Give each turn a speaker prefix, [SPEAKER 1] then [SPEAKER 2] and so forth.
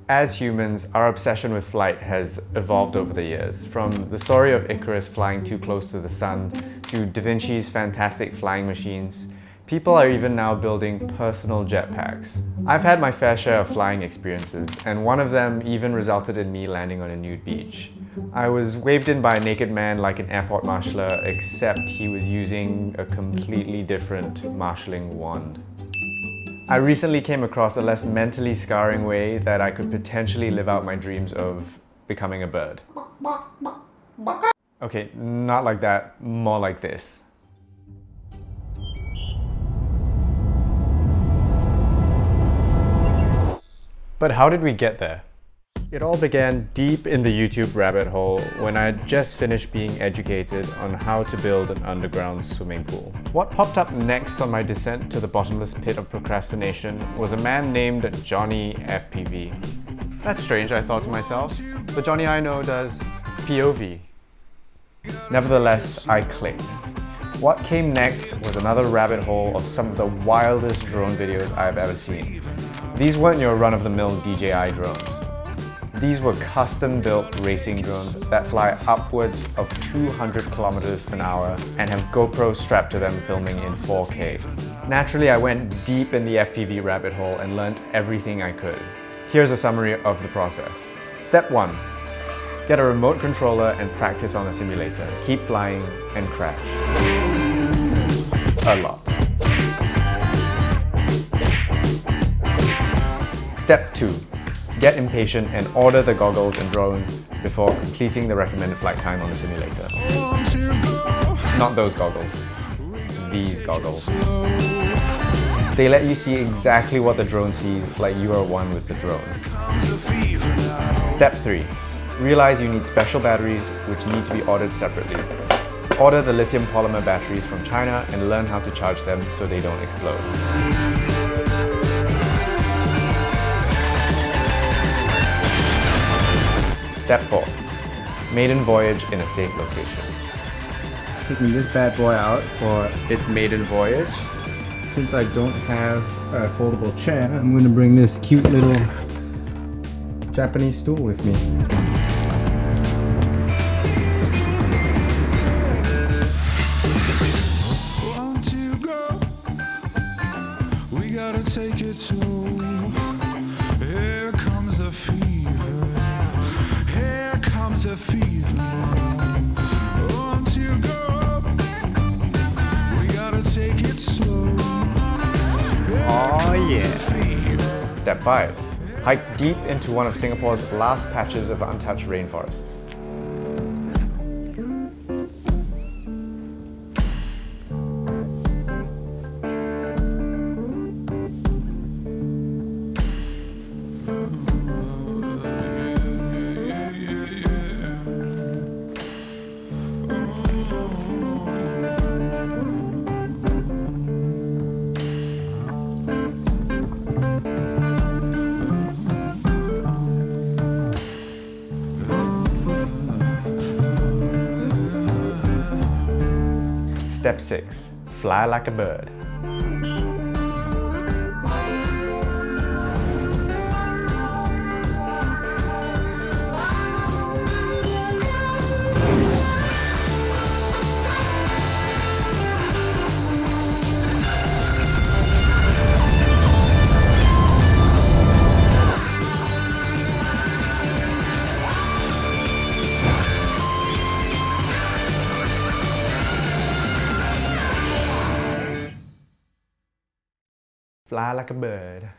[SPEAKER 1] As humans, our obsession with flight has evolved over the years, from the story of Icarus flying too close to the sun, to Da Vinci's fantastic flying machines. People are even now building personal jetpacks. I've had my fair share of flying experiences, and one of them even resulted in me landing on a nude beach. I was waved in by a naked man like an airport marshaller, except he was using a completely different marshalling wand. I recently came across a less mentally scarring way that I could potentially live out my dreams of becoming a bird. Okay, not like that, more like this. But how did we get there? It all began deep in the YouTube rabbit hole when I had just finished being educated on how to build an underground swimming pool. What popped up next on my descent to the bottomless pit of procrastination was a man named Johnny FPV. That's strange, I thought to myself. The Johnny I know does POV. Nevertheless, I clicked. What came next was another rabbit hole of some of the wildest drone videos I've ever seen. These weren't your run-of-the-mill DJI drones. These were custom-built racing drones that fly upwards of 200 kilometers an hour and have GoPros strapped to them filming in 4K. Naturally, I went deep in the FPV rabbit hole and learned everything I could. Here's a summary of the process. Step 1. Get a remote controller and practice on a simulator. Keep flying and crash. A lot. Step 2. Get impatient and order the goggles and drone before completing the recommended flight time on the simulator. Not those goggles. These goggles. They let you see exactly what the drone sees, like you are one with the drone. Step 3. Realize you need special batteries which need to be ordered separately. Order the lithium polymer batteries from China and learn how to charge them so they don't explode. Step 4. Maiden voyage in a safe location.
[SPEAKER 2] Taking this bad boy out for
[SPEAKER 1] Its maiden voyage.
[SPEAKER 2] since I don't have a foldable chair, I'm going to bring this cute little Japanese stool with me.
[SPEAKER 3] Want to go? We gotta take it slow. Here comes the fever. Here comes the fever. Want to go? We gotta take it slow.
[SPEAKER 1] Oh yeah! Step 5. Hike deep into one of Singapore's last patches of untouched rainforests. Step 6. Fly like a bird. Fly like a bird.